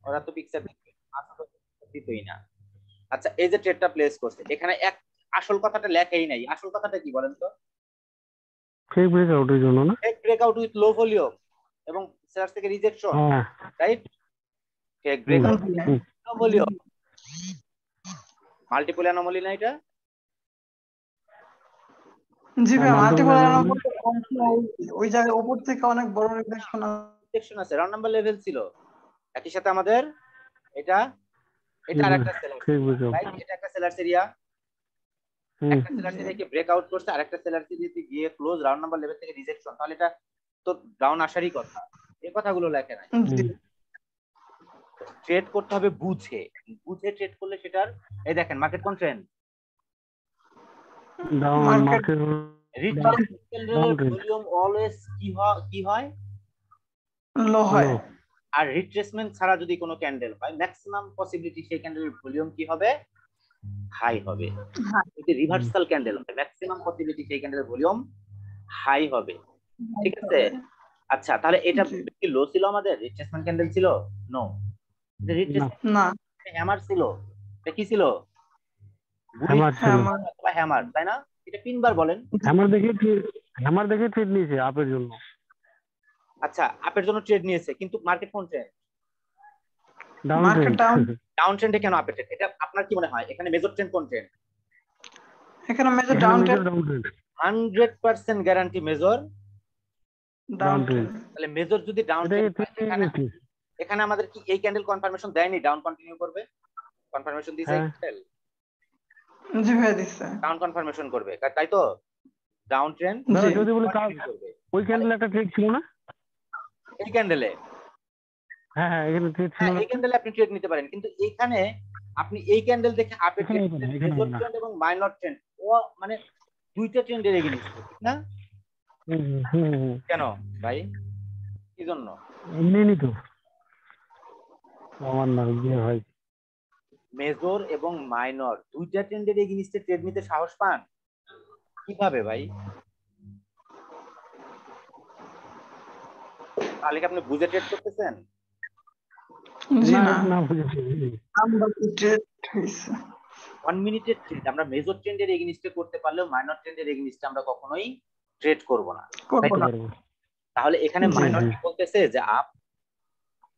ওরা তো পিকচার দিতই না। আচ্ছা এই যে ট্রেডটা প্লেস করছে এখানে এক আসল কথাটা লেখাই নাই, আসল কথাটা কি বলেন তো? ফেক ব্রেকআউটের জন্য না? Fake breakout with low volume এবং সেলার থেকে রিজেকশন, হ্যাঁ। রাইট? ফেক হুম ব্রেকআউট হুম লো ভলিউম, মাল্টিপল অ্যানোমালি না এটা? জি ভাই, মাল্টিপল মাল্টিপল অ্যানোমালি। ওই জায়গায় উপর থেকে অনেক বড় রিফ্লেকশন রিজেকশন আছে, রাউন্ড নাম্বার লেভেল ছিল। একই সাথে আমাদের এটা এটা আরেকটা seller fake area, breakout. Right? এটা একটা সেলার এরিয়া, হুম একটা সেলার এরিয়াকে ব্রেকআউট করছে, আরেকটা সেলার এরিয়াতে গিয়ে ক্লোজ রাউন্ড নাম্বার লেভেল থেকে রিজেকশন, তাহলে এটা তো ডাউন আসারই কথা। এই কথাগুলো লেখে নাই। ট্রেড করতে হবে বুঝে, বুঝে ট্রেড করলে সেটার এই দেখেন মার্কেট কোন ট্রেন্ড, ডাউন মার্কেট রিট্রেসমেন্ট ক্যান্ডেলের ভলিউম অলওয়েজ কি হয় লো হয়। আর রিট্রেসমেন্ট ছাড়া যদি কোনো ক্যান্ডেল হয় ম্যাক্সিমাম পসিবিলিটি সেই ক্যান্ডেলের ভলিউম কি হবে, হাই হবে। যদি রিভার্সাল ক্যান্ডেল হয় ম্যাক্সিমাম পসিবিলিটি সেই ক্যান্ডেলের ভলিউম হাই হবে, ঠিক আছে? আচ্ছা তাহলে এটা কি লো ছিল, আমাদের রিট্রেসমেন্ট ক্যান্ডেল ছিল? নো, না, হ্যামার ছিল। এটা কি ছিল? হ্যামার ছিল। হ্যামার, তাই না? এটা তিনবার বলেন। হ্যামার দেখে ট্রেড নিয়েছে আপের জন্য। আচ্ছা আপের জন্য ট্রেড নিয়েছে, কিন্তু মার্কেট কোন ট্রেন্ড? Down trend. ডাউন ট্রেন্ডে কেন আপের ট্রেন্ড? এটা আপনার কি মনে হয় এখানে মেজর ট্রেন্ড কোন ট্রেন্ড? এখানে major down trend. 100% guarantee major down trend. তাহলে মেজর যদি ডাউন ট্রেন্ড এখানে আমাদের কি এই ক্যান্ডেল কনফার্মেশন দেয়নি ডাউন কন্টিনিউ করবে? কনফার্মেশন দিয়েছে এই ক্যান্ডেল? জি ভাই দিছে। ডাউন কনফার্মেশন করবে, তাই তো? ডাউন ট্রেন্ড যদি বলি করবে। ওই ক্যান্ডেলে একটা ট্রেড ছিল না? এই ক্যান্ডেলে হ্যাঁ হ্যাঁ এখানে ট্রেড ছিল না? এই ক্যান্ডেলে আপনি ট্রেড নিতে পারেন, কিন্তু এখানে আপনি এই ক্যান্ডেল দেখে আপের ট্রেড, মেজর ট্রেন্ড এবং মাইনর ট্রেন্ড ও মানে দুইটা ট্রেন্ডের এগেইনস্ট, ঠিক না? কেন ভাই, কি জন্য? এমনি তো আমার না বিয়ে ভাই, মেজর এবং মাইনর দুইটা ট্রেন্ডের এগেইনস্টে ট্রেড নিতে সাহস পান কিভাবে ভাই? তাহলে কি আপনি বুঝে ট্রেড করতেছেন? জি না, না বুঝেছি। আমরা ট্রেড হইছে 1 মিনিটের ট্রেড আমরা মেজর ট্রেন্ডের এগেইনস্টে করতে পারলেও মাইনর ট্রেন্ডের এগেইনস্টে আমরা কখনোই ট্রেড করব না, তাই তো? তাহলে এখানে মাইনর কি বলতেছে যে আপ,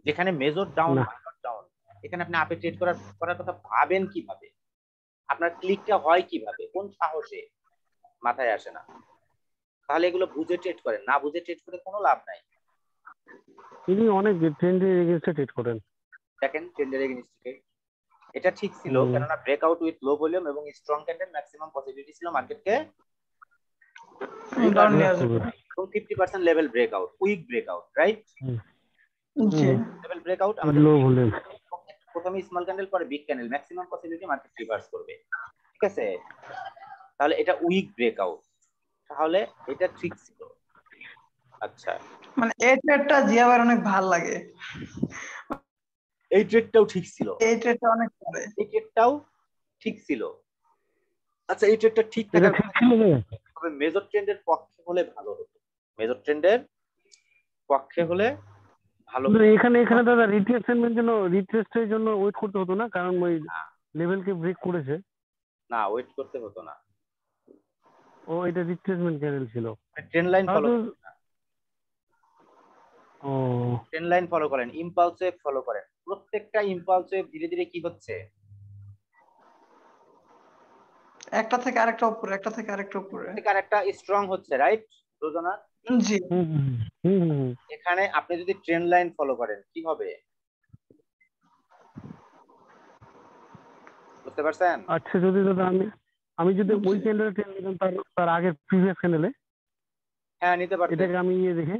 যেখানে মেজর ডাউন মাইনর ডাউন, এখানে আপনি আপে ট্রেড করার কথা ভাবেন কিভাবে? আপনার ক্লিকটা হয় কিভাবে, কোন সাহসে? মাথায় আসে না। তাহলে এগুলো বুঝে ট্রেড করেন, না বুঝে ট্রেড করে কোনো লাভ নাই। তিনি অনেক ট্রেন্ডের এগেইনস্টে ট্রেড করেন। দেখেন ট্রেন্ডের এগেইনস্টে এটা ঠিক ছিল, কেননা ব্রেকআউট উইথ লো ভলিউম এবং স্ট্রং ক্যান্ডেল ম্যাক্সিমাম পসিবিলিটি ছিল মার্কেটকে ডাউন নিয়ে আসবে। 50% level breakout, weak breakout, right? জি, লেভেল ব্রেকআউট আমাদের লো ভলিউম, প্রথমে স্মল ক্যান্ডেল পরে big candle, maximum possibility market reverse করবে, ঠিক আছে? তাহলে এটা উইক ব্রেকআউট, তাহলে এটা ঠিক ছিল। আচ্ছা মানে এই ট্রেডটা জিয়াবার অনেক ভালো লাগে, এই ট্রেডটাও ঠিক ছিল, এই ট্রেডটা অনেক করে, এই ট্রেডটাও ঠিক ছিল। আচ্ছা এই ট্রেডটা ঠিক থাকার তবে মেজর ট্রেন্ডের পক্ষে হলে ভালো হতো, মেজর ট্রেন্ডের পক্ষে হলে ভালো। এখানে দাদা রিট্রেসমেন্টের জন্য রিট্রেসের জন্য ওয়েট করতে হতো না, কারণ ওই লেভেলকে ব্রেক করেছে। না ওয়েট করতে হতো না, ও এটা রিট্রেসমেন্ট ক্যান্ডেল ছিল, ট্রেন্ড লাইন ফলো করেন। ও ট্রেন্ড লাইন ফলো করেন, ইম্পালস ওয়েভ ফলো করেন, প্রত্যেকটা ইম্পালস ওয়েভ ধীরে ধীরে কি হচ্ছে, একটা থেকে আরেকটা উপরে, একটা থেকে আরেকটা উপরে, আরেকটা স্ট্রং হচ্ছে, রাইট রোজানা? জি। এখানে আপনি যদি ট্রেন্ড লাইন ফলো করেন কি হবে বুঝতে পারছেন? আচ্ছা যদি দাদা আমি যদি ওই ক্যান্ডেলে ট্রেন্ড নিতাম তার আগের প্রিভিয়াস ক্যান্ডেলে, হ্যাঁ নিতে পারতেন, এটাকে আমি দেখে,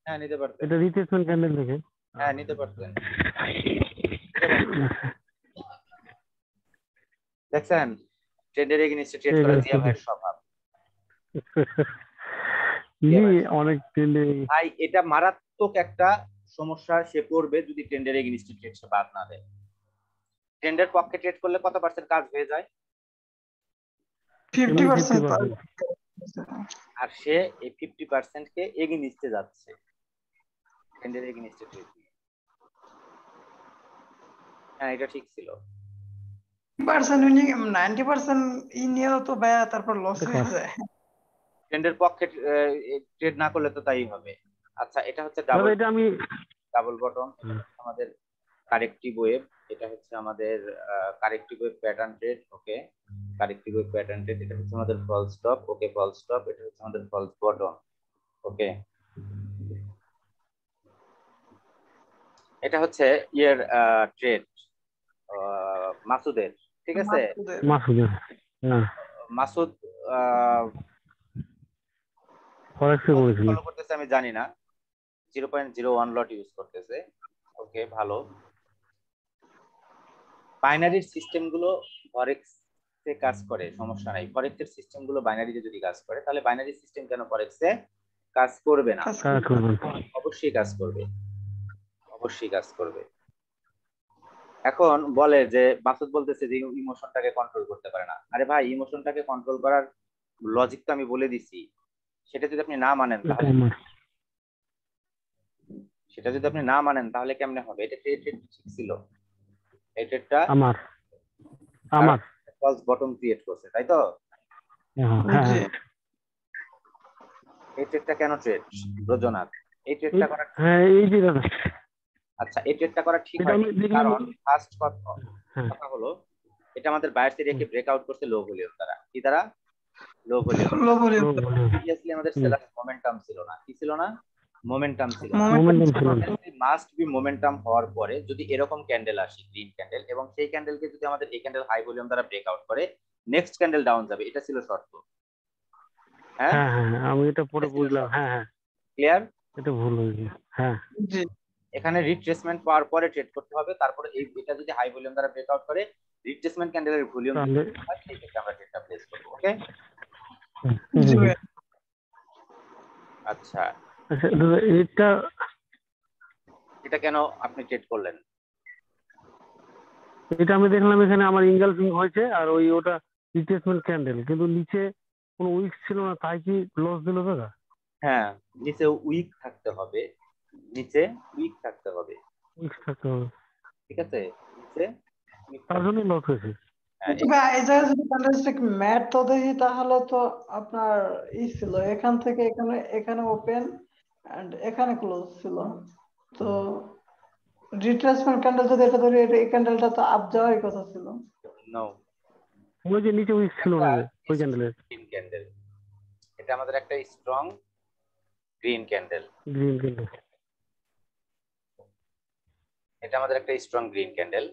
হ্যাঁ নিতে পারতেন, এটা রিট্রেসমেন্ট ক্যান্ডেল দেখে, হ্যাঁ নিতে পারতেন। দেখছেন ট্রেন্ডের এগেইনস্টে ট্রেড করা জিয়া ভাইয়ের স্বভাব। অনেক ট্রেন্ডে ভাই এটা মারাত্মক একটা সমস্যা সে পড়বে যদি ট্রেন্ডের এগেইনস্টে ট্রেড সে বাদ না দেয়। ট্রেন্ডের পক্ষে ট্রেড করলে কত পার্সেন্ট কাজ হয়ে যায়? 50%। আর সে এই 50% কে এগেইনস্টে যাচ্ছে ট্রেন্ডের এগেইনস্টে ট্রেড দিয়ে। হ্যাঁ এটা ঠিক ছিল। 90% উইনিং 90% ই নিয়েও তো ভাইয়া তারপর লস হয়ে যায়। ট্রেন্ডের পক্ষে ট্রেড না করলে তো তাই হবে। আচ্ছা এটা হচ্ছে দাদা এটা আমি ডাবল বটম, আমাদের কারেক্টিভ ওয়েভ, এটা হচ্ছে আমাদের কারেক্টিভ ওয়েভ প্যাটার্ন ট্রেড। ওকে, কারেক্টিভ ওয়েভ প্যাটার্ন ট্রেড, এটা হচ্ছে আমাদের ফলস স্টপ। ওকে, ফলস স্টপ, এটা হচ্ছে আমাদের ফলস বটম। ওকে, এটা হচ্ছে ইয়ের ট্রেড মাসুদের, ঠিক আছে। মাসুদ ফলো করতেছে আমি জানি না, 0.01 লট ইউজ করতেছে। ওকে, ভালো। বাইনারির সিস্টেম গুলো ফরেক্স এ কাজ করে, সমস্যা নাই। ফরেক্সের সিস্টেম গুলো বাইনারিতে যদি কাজ করে, তাহলে বাইনারি সিস্টেম কেন ফরেক্সে কাজ করবে না? অবশ্যই কাজ করবে, অবশ্যই কাজ করবে। এখন বলে যে মাসুদ বলতেছে যে ইমোশনটাকে কন্ট্রোল করতে পারে না। আরে ভাই, ইমোশনটাকে কন্ট্রোল করার লজিক তো আমি বলে দিছি, সেটা যদি আপনি না মানেন তাহলে কেমনে হবে? এটা ট্রেড ঠিক ছিল, এই ট্রেডটা আমার ফলস বটম ক্রিয়েট করছে, তাই তো? এই ট্রেডটা কেন ট্রেড ব্রজনাথ? এই ট্রেডটা করা আচ্ছা, এই ট্রেডটা করা ঠিক হয়, কারণ ফার্স্ট কথা হলো এটা আমাদের বায়ার্স এরিয়াকে ব্রেকআউট করতে লো ভলিউম দ্বারা। কি দ্বারা? লো ভলিউম। প্রিভিয়াসলি আমাদের সেলার মোমেন্টাম ছিল না। কি ছিল না? মোমেন্টাম ছিল না। মাস্ট বি মোমেন্টাম হওয়ার পরে যদি এরকম ক্যান্ডেল আসে, গ্রিন ক্যান্ডেল, এবং সেই ক্যান্ডেলকে যদি আমাদের এই ক্যান্ডেল হাই ভলিউম দ্বারা ব্রেকআউট করে, নেক্সট ক্যান্ডেল ডাউন যাবে, এটা ছিল শর্ত। হ্যাঁ আমি এটা পরে বুঝলাম। ক্লিয়ার? এটা ভুল হয়েছে। এখানে রিট্রেসমেন্ট পাওয়ার পরে ট্রেড করতে হবে, তারপরে এটা যদি হাই ভলিউম দ্বারা ব্রেকআউট করে, রিট্রেসমেন্ট ক্যান্ডেলের ভলিউম সেই ক্ষেত্রে আমরা ট্রেডটা প্লেস করব। ওকে, আচ্ছা এটা কেন আপনি ট্রেড করলেন? এটা আমি দেখলাম এখানে আমার ইনগালফিং হয়েছে, আর ওটা রিট্রেসমেন্ট ক্যান্ডেল, কিন্তু নিচে কোনো উইক ছিল না, তাই কি লস দিল দাদা? হ্যাঁ, নিচে উইক থাকতে হবে, নিচে উইক থাকতে হবে, ঠিক আছে? নিচে তার জন্য লস হয়েছে। এই জায়গায় যদি ক্যান্ডেলস্টিক ম্যাট তো দেখি, তাহলে তো আপনার ই ছিল এখান থেকে এখানে, এখানে ওপেন এন্ড এখানে ক্লোজ ছিল। তো রিট্রেসমেন্ট ক্যান্ডেল যদি এটা ধরি, এই ক্যান্ডেলটা তো আপ যাওয়ারই কথা ছিল। নো, ওই যে নিচে উইক ছিল না ওই ক্যান্ডেলের। গ্রিন ক্যান্ডেল, এটা আমাদের একটা স্ট্রং গ্রিন ক্যান্ডেল, এটা আমাদের একটা স্ট্রং গ্রিন ক্যান্ডেল।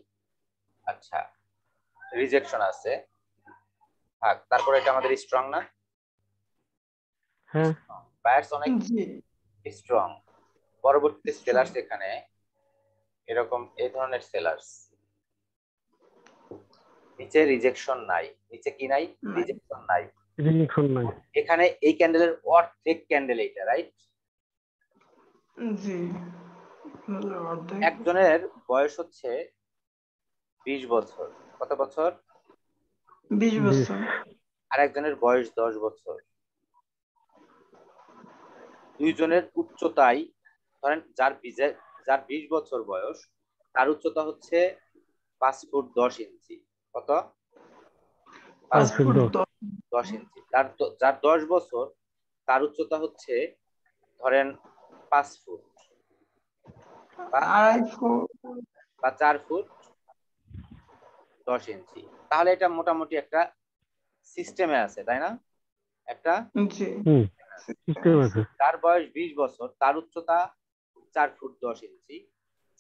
আচ্ছা, রিজেকশন আছে, থাক, তারপরে এটা আমাদের স্ট্রং না? হ্যাঁ, বায়ার্স অনেক স্ট্রং। পরবর্তীতে সেলার্স এখানে এরকম এই ধরনের সেলার্স, নিচে রিজেকশন নাই, নিচে কি নাই? রিজেকশন নাই। এখানে এই ক্যান্ডেলের অর্ধেক ক্যান্ডেল এইটা, রাইট? জি, একজনের বয়স হচ্ছে 20 বছর। কত বছর? 20 বছর। আর একজনের বয়স 10 বছর। দুইজনের উচ্চতাই, ধরেন যার 20 বছর বয়স, তার উচ্চতা হচ্ছে 5 ফুট 10 ইঞ্চি। কত? 5 ফুট 10 ইঞ্চি। যার 10 বছর, তার উচ্চতা হচ্ছে ধরেন 5 ফুট বা 4 ফুট 10 ইঞ্চি। তাহলে এটা মোটামুটি একটা সিস্টেমে আছে, তাই না? একটা যার বয়স 20 বছর, তার উচ্চতা 4 ফুট 10 ইঞ্চি।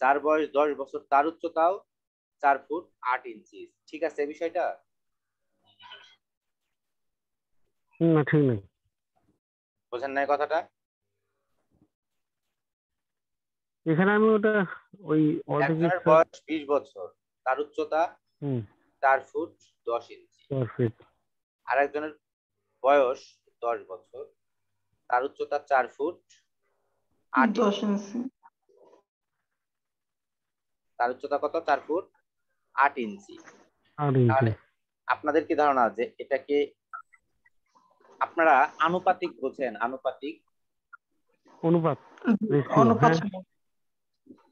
যার বয়স 10 বছর, তার উচ্চতাও 4 ফুট 8 ইঞ্চি। ঠিক আছে বিষয়টা? না, ঠিক নেই। বোঝেন নাই কথাটা? এখানে আমি ওটা ওই একজনের বয়স 20 বছর, তার উচ্চতা 4 ফুট 10 ইঞ্চি। আর একজনের বয়স 10 বছর, তার উচ্চতা 4 ফুট 8 ইঞ্চি। তার উচ্চতা কত? 4 ফুট 8 ইঞ্চি। তাহলে আপনাদের কি ধারণা যে এটাকে আপনারা আনুপাতিক বোঝেন? আনুপাতিক অনুপাত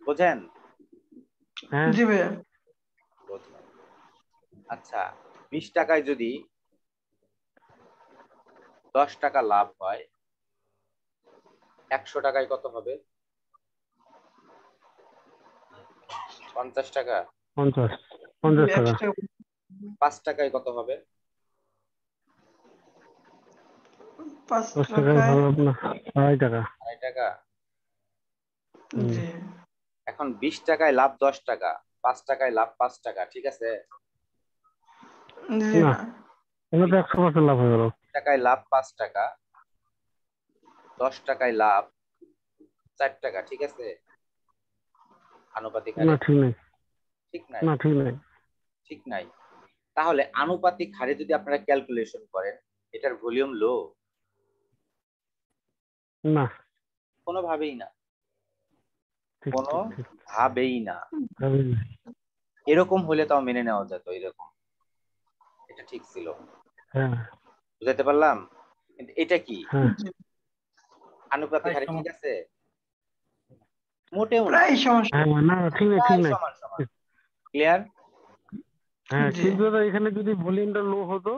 বোঝেন? জি ভাইয়া। আচ্ছা 20 টাকায় যদি 10 টাকা লাভ হয় 100 টাকায় কত হবে? 50 টাকা। 50 টাকা। 5 টাকায় কত হবে? 5 10 টাকায় টাকায় হবে আপনার 2.5 টাকা। 2.5 টাকা। জি এখন 20 টাকায় লাভ 10 টাকা, 5 টাকায় লাভ 5 টাকা, ঠিক আছে? জি না না এটা তো 100% লাভ হয়ে গেল। 20 টাকায় লাভ 5 টাকা, 10 টাকায় লাভ 4 টাকা, ঠিক আছে? আনুপাতিক হারে। না ঠিক নাই। ঠিক নাই? না ঠিক নাই। ঠিক নাই। তাহলে আনুপাতিক হারে যদি আপনারা ক্যালকুলেশন করেন এটার ভলিউম লো? না কোনোভাবেই না। ঠিক কোনোভাবেই না। ভাবেই না। এরকম হলে তাও মেনে নেওয়া যেত, এরকম এটা ঠিক ছিল। হ্যাঁ বুঝাতে পারলাম? কিন্তু এটা কি হ্যাঁ আনুপাতিক হারে ঠিক আছে? মোটেও না। প্রায় সমস্যা হ্যাঁ না ঠিক নাই ঠিক প্রায় নাই। সমান সমান। ক্লিয়ার? হ্যাঁ জি কিন্তু দাদা এখানে যদি ভলিউমটা লো হতো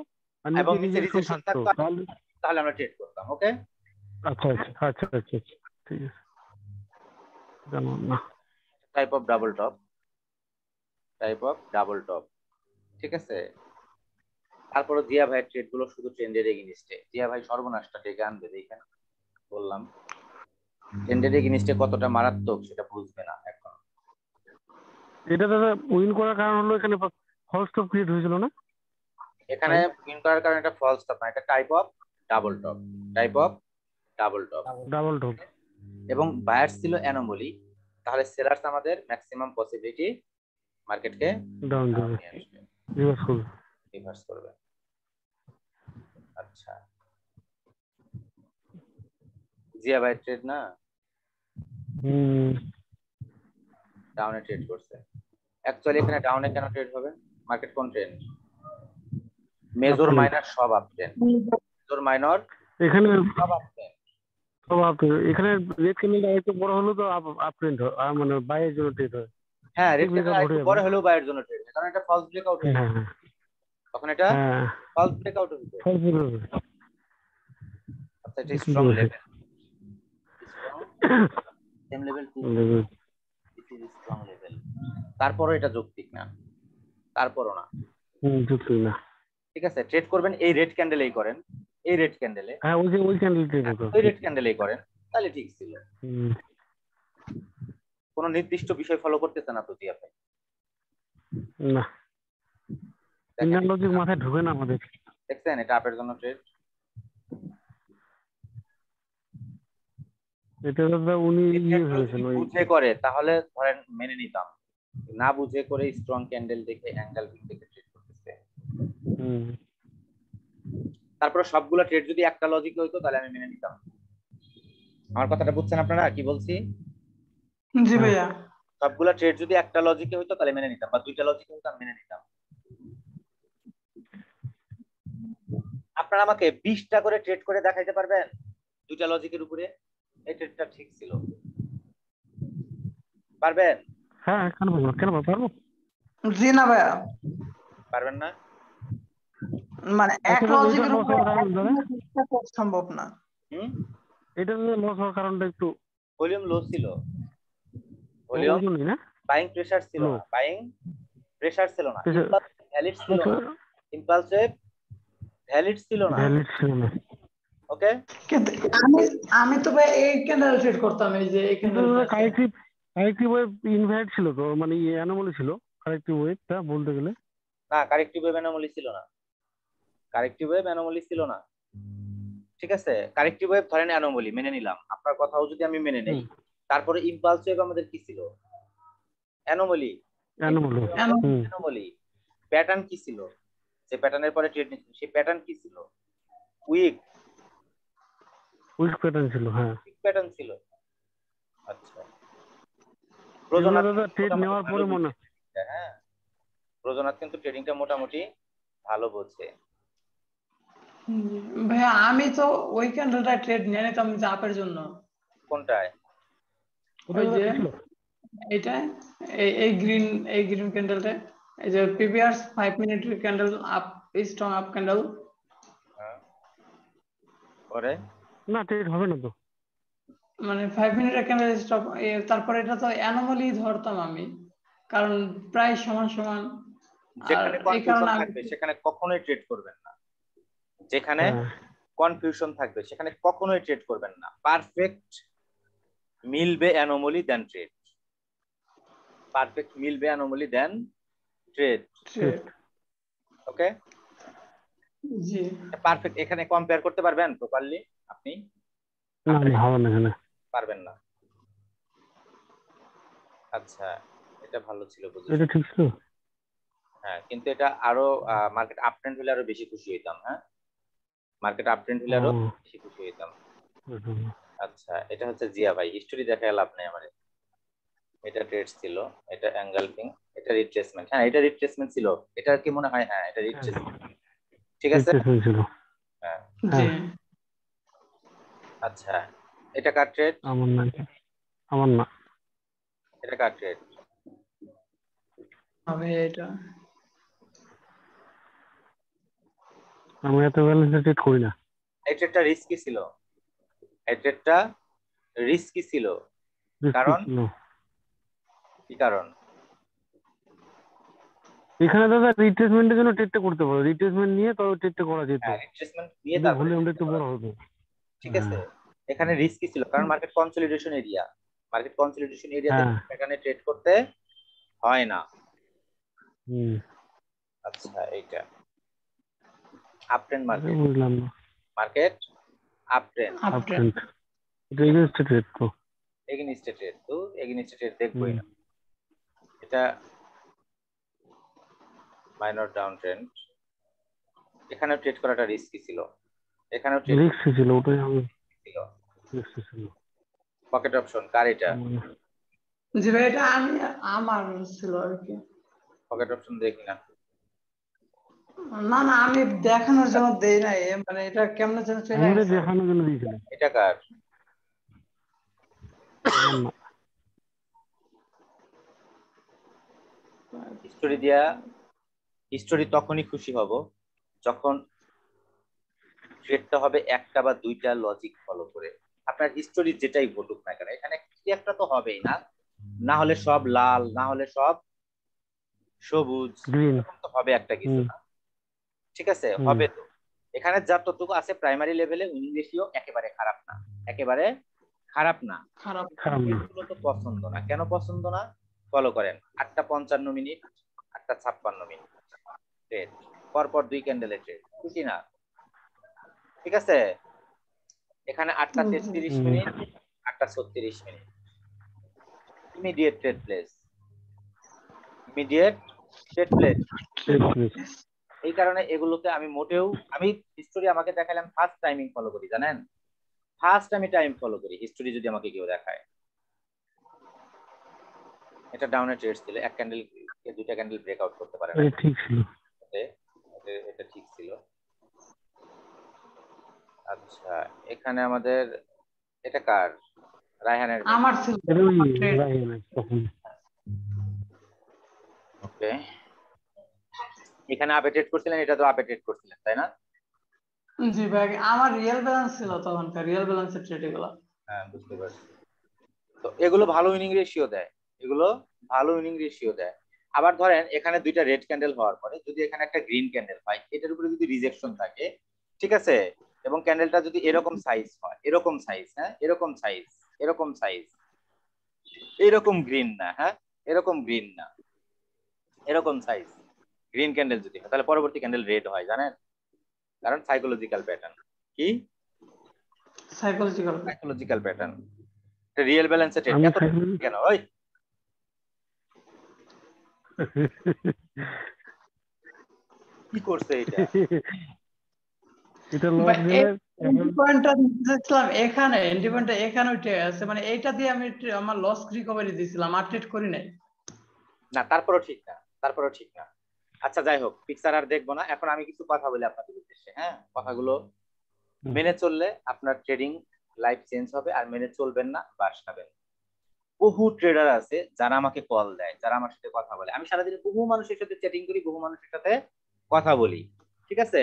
আর এবং নিচে নিচে রিজেকশন রিজেকশন থাকতো থাকতো তাহলে তাহলে আমরা ট্রেড করতাম। ওকে? আচ্ছা আচ্ছা আচ্ছা আচ্ছা আচ্ছা ঠিক আছে জানো না। Type of double top, type of double top, ঠিক আছে? তারপরে জিয়া ভাই ট্রেড গুলো শুধু ট্রেন্ডের এগেইনস্টে। জিয়া ভাই সর্বনাশটা ডেকে আনবে, দেখেন বললাম ট্রেন্ডের এগেইনস্টে কতটা মারাত্মক সেটা বুঝবে না এখন। এটা দাদা উইন করার কারণ হলো এখানে ফলস টপ ক্রিয়েট হয়েছিল না? এখানে উইন করার কারণে এটা ফলস টপ না, এটা type of double top, type of double top. Double top এবং বায়ার্স ছিল অ্যানোমালি, তাহলে সেলার্স আমাদের ম্যাক্সিমাম পসিবিলিটি মার্কেটকে ডাউন দেবে নিয়ে আসবে, রিভার্স করবে। রিভার্স করবে। আচ্ছা জিয়া ভাই ট্রেড না ডাউনে ট্রেড করছে। অ্যাকচুয়ালি এখানে ডাউনে কেন ট্রেড হবে? মার্কেট কোন ট্রেন্ড? মেজর মাইনর সব আপ ট্রেন্ড, মেজর মাইনর এখানে সব আপ ট্রেন্ড। সব আপ এখানে রেড ক্যান্ডেল একটু বড় হলো তো আপ ট্রেন্ড হয় মানে বাইয়ের জন্য ট্রেড হয়। হ্যাঁ রেড ব্রেকআপ ক্যান্ডেল ঘটে একটু যাবে। বড় হলেও বাইরের জন্য ট্রেড, কারণ এটা ফলস ব্রেকআউট হয়েছে, হ্যাঁ হ্যাঁ তখন এটা হ্যাঁ ফলস ব্রেকআউট হয়েছে। ফলস হবে। আচ্ছা এটা strong level, strong same level 2, this is strong level. তারপরও এটা যৌক্তিক না, তারপরও না, যুক্তি না। ঠিক আছে? ট্রেড করবেন এই রেড ক্যান্ডেলেই করেন, এই রেড ক্যান্ডেলে, হ্যাঁ ওই ক্যান্ডেল ট্রেড হতো। ওই রেড ক্যান্ডেলেই করেন, তাহলে ঠিক ছিল। কোন নির্দিষ্ট বিষয় ফলো করতেছে না তো জিয়া ভাই। না ইন্ডিয়ান লজিক মাথায় ঢুকে না আমাদের। দেখছেন এটা আপের জন্য ট্রেড। এটা দাদা উনি ভেবেছেন ওই বুঝে করে তাহলে ধরেন মেনে নিতাম, না বুঝে করে স্ট্রং ক্যান্ডেল দেখে অ্যাঙ্গেল দেখে ট্রেড করতেছে। তারপরে সবগুলো ট্রেড যদি একটা লজিকে হইতো তাহলে আমি মেনে নিতাম। আমার কথাটা বুঝছেন আপনারা কি বলছি? জি ভাইয়া সবগুলো ট্রেড যদি একটা লজিকে হইতো তাহলে মেনে নিতাম, বা দুইটা লজিকে হইতো আমি মেনে নিতাম। আপনারা আমাকে 20টা করে ট্রেড করে দেখাইতে পারবেন দুইটা লজিকের উপরে এই ট্রেডটা ঠিক ছিল? পারবেন? হ্যাঁ কেন পারবো। জি না ভাইয়া, পারবেন না? মানে এক লজিকের উপর দাদা সম্ভব না। এটা লস হওয়ার কারণটা একটু ভলিউম লো ছিল, ওই জন্যই না, বাইং প্রেসার ছিল না, বাইং প্রেসার ছিল না, ভ্যালিড ছিল না, ইম্পালস ওয়েভ ভ্যালিড ছিল না। ওকে কিন্তু আমি তো ভাই এই ক্যান্ডেল ট্রেড করতাম, এই যে এই ক্যান্ডেলটা কারেক্টিভ ওয়েভ ইনভার্ট ছিল তো মানে অ্যানোমালি ছিল কারেক্টিভ ওয়েভটা বলতে গেলে। না কারেক্টিভ ওয়েভ অ্যানোমালি ছিল না, কারেক্টিভ ওয়েভ অ্যানোমালি ছিল না, ঠিক আছে? কারেক্টিভ ওয়েভ ধরেন অ্যানোমালি মেনে নিলাম, আপনার কথাও যদি আমি মেনে নেই, তারপরে ইম্পালস ওয়েভ আমাদের কি ছিল? অ্যানোমালি। অ্যানোমালি প্যাটার্ন কি ছিল? যে প্যাটার্নের পরে ট্রেড নিচ্ছিল সেই প্যাটার্ন কি ছিল? উইক প্যাটার্ন ছিল। হ্যাঁ উইক প্যাটার্ন ছিল। আচ্ছা ট্রেড নেওয়ার পরে মনে হ্যাঁ রোজনাথ কিন্তু ট্রেডিংটা মোটামুটি ভালো বোঝে। ভাইয়া আমি তো ওই ক্যান্ডেলটা ট্রেড নিয়ে নিতাম চাপের জন্য। কোনটায়? ওই যে এইটা এই গ্রিন ক্যান্ডেলটা এই যে PVR's 5 minute candle up, strong up candle, পরে না ট্রেড হবে না তো। মানে 5 মিনিটের ক্যান্ডেল স্টপ, তারপরে এটা তো অ্যানোমালি ধরতাম আমি, কারণ প্রায় সমান সমান। আর যেখানে এই কনফিউশন কারণে আমি থাকবে সেখানে কখনোই ট্রেড করবেন না। যেখানে হ্যাঁ কনফিউশন থাকবে সেখানে কখনোই ট্রেড করবেন না। পারফেক্ট মিলবে অ্যানোমালি দেন ট্রেড। পারফেক্ট মিলবে অ্যানোমালি দেন ট্রেড। ট্রেড। ওকে, জি পারফেক্ট এখানে কম্পেয়ার করতে পারবেন প্রপারলি আপনি? না না হবে না এখানে। পারবেন না। আচ্ছা, এটা ভালো ছিল এটা পজিশন। ঠিক ছিল। হ্যাঁ, কিন্তু এটা আরো মার্কেট আপ ট্রেন্ড হলে আরো বেশি খুশি হইতাম। হ্যাঁ, মার্কেট আপ ট্রেন্ড হলে আরো বেশি খুশি হইতাম। আচ্ছা, এটা হচ্ছে জিয়া ভাই, হিস্টোরি দেখায় লাভ নাই আমার। এটা ট্রেড ছিল, এটা অ্যাঙ্গেলফিং, এটা রিট্রেসমেন্ট। হ্যাঁ, এটা রিট্রেসমেন্ট ছিল। এটা কি মনে হয়? হ্যাঁ, এটা রিট্রেসমেন্ট। ঠিক আছে। ছিল। হ্যাঁ, জি আচ্ছা, এটা কার ট্রেড? আমার না, আমার না। এটা কার ট্রেড? হবে এটা। আমি এত ব্যালেন্স ট্রেড করি না। এই ট্রেডটা রিস্কি ছিল। এই ট্রেডটা রিস্কি ছিল। কারণ কি কারণ? এখানে দাদা রিট্রেসমেন্টের জন্য ট্রেডটা করতে পারো, রিট্রেসমেন্ট নিয়ে তবে ট্রেডটা করা যেত। হ্যাঁ, রিট্রেসমেন্ট নিয়ে কিন্তু তারপরে ভলিউমটা trade একটু করা বড় যায়। হতো। ঠিক আছে, এখানে রিস্কি ছিল কারণ market consolidation area. Market consolidation এরিয়াতে হ্যাঁ এখানে ট্রেড করতে হয় না। হুম আচ্ছা, এইটা আপ ট্রেন্ড মার্কেট। বুঝলাম না। Market up trend. Up trend. এটা এগেইনস্ট ট্রেড তো। এগেইনস্ট ট্রেড তো, এগেইনস্ট ট্রেড দেখবোই হুম। না। এটা মাইনর ডাউন ট্রেন্ড। এখানেও ট্রেড করাটা রিস্কি ছিল। এখানেও ট্রেড রিস্ক ছিল, ওটাই আমি ছিল। রিস্ক ছিল। পকেট অপশন কার এটা? জি ভাই, এটা আমার ছিল আর কি। পকেট অপশন দেখি না। না না, আমি দেখানোর জন্য দেই নাই, মানে এটা কেমনে যেন চলে আমাদের গেছে। দেখানোর জন্য দিয়েছিলাম। এটা কার? আমার না। হিস্টোরি দিয়া, হিস্টোরি তখনই খুশি হব যখন ট্রেডটা হবে একটা বা দুইটা লজিক ফলো করে। আপনার হিস্টোরি যেটাই ঘটুক না কেন, এখানে কি একটা তো হবেই না। না হলে সব লাল, না হলে সব সবুজ, গ্রিন। এরকম তো হবে একটা কিছু না। ঠিক আছে, হুম। হবে তো। এখানে যতটুকু আছে প্রাইমারি লেভেলে উইনিং রেশিও একেবারে খারাপ না, একেবারে খারাপ না। খারাপ। এগুলো তো পছন্দ না। কেন পছন্দ না? ফলো করেন 8টা 55 মিনিট, 8টা 56 মিনিট ট্রেড, পরপর 2 ক্যান্ডেলের ট্রেড, খুশি না? ঠিক আছে, এখানে 8টা 33 মিনিট, 8টা 36 minute, immediate trade place, immediate trade place. এই কারণে এগুলোতে আমি মোটেও, আমি হিস্টোরি আমাকে দেখালাম ফার্স্ট টাইমিং ফলো করি, জানেন? ফার্স্ট আমি টাইম ফলো করি হিস্টোরি যদি আমাকে কেউ দেখায়। এটা ডাউনে ট্রেড ছিল, এক ক্যান্ডেল কে দুইটা ক্যান্ডেল ব্রেকআউট করতে পারে না। ঠিক ছিল। এটা ঠিক ছিল। আচ্ছা, এখানে আমাদের এটা কার? রায়হানের। আমার ছিল। ওকে, এখানে আপে ট্রেড করছিলেন, এটা তো আপে ট্রেড করছিলেন, তাই না? জি ভাই, আমার রিয়েল ব্যালেন্স ছিল তখনকার, রিয়েল ব্যালেন্সের ট্রেড এগুলো। হ্যাঁ, বুঝতে পারছি। তো এগুলো ভালো উইনিং রেশিও দেয়, এগুলো ভালো উইনিং রেশিও দেয়। আবার ধরেন এখানে দুইটা রেড ক্যান্ডেল হওয়ার পরে যদি এখানে একটা গ্রিন ক্যান্ডেল হয়, এটার উপরে যদি রিজেকশন থাকে, ঠিক আছে, এবং ক্যান্ডেলটা যদি এরকম সাইজ হয়, এরকম সাইজ, হ্যাঁ এরকম সাইজ, এরকম সাইজ, এরকম গ্রিন না, হ্যাঁ এরকম গ্রিন না, এরকম সাইজ গ্রিন ক্যান্ডেল যদি হয়, তাহলে পরবর্তী ক্যান্ডেল রেড হয়, জানেন? কারণ সাইকোলজিক্যাল প্যাটার্ন। কি সাইকোলজিক্যাল প্যাটার্ন? রিয়েল ব্যালেন্সে ট্রেড এত কেন? ওই কি করছে এটা? এটা লস দিলে এখানে এন্ট্রি পয়েন্টটা এখানে উঠে আছে, মানে এইটা দিয়ে আমি আমার লস রিকভারি দিছিলাম, আর ট্রেড করি নাই। না, তারপরও ঠিক না, তারপরও ঠিক না। আচ্ছা, যাই হোক, পিকচার আর দেখবো না। এখন আমি কিছু কথা বলি আপনাদের উদ্দেশ্যে। হ্যাঁ, কথাগুলো মেনে চললে আপনার ট্রেডিং লাইফ চেঞ্জ হবে, আর মেনে চলবেন না বাস খাবেন। বহু ট্রেডার আছে যারা আমাকে কল দেয়, যারা আমার সাথে কথা বলে। আমি সারাদিনে বহু মানুষের সাথে চ্যাটিং করি, বহু মানুষের সাথে কথা বলি, ঠিক আছে?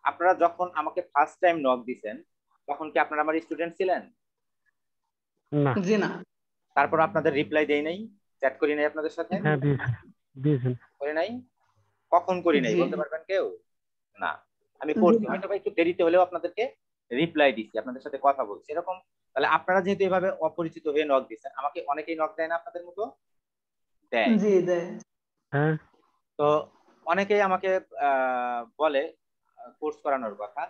আপনারা যখন আমাকে ফার্স্ট টাইম নক দিছেন তখন কি আপনারা আমার স্টুডেন্ট ছিলেন? না। জি না। তারপর আপনাদের রিপ্লাই দেই নাই, চ্যাট করি নাই আপনাদের সাথে? হ্যাঁ দিয়েছেন। করি নাই? কখন করি নাই জি বলতে পারবেন কেউ? না, আমি জি করছি, না। হয়তো বা একটু দেরিতে হলেও আপনাদেরকে রিপ্লাই দিচ্ছি, আপনাদের সাথে কথা বলছি এরকম। তাহলে আপনারা যেহেতু এভাবে অপরিচিত হয়ে নক দিচ্ছেন, আমাকে অনেকেই নক দেয় না আপনাদের মতো? দেয়। জি দেয়। হ্যাঁ। তো অনেকেই আমাকে বলে কোর্স করানোর কথা।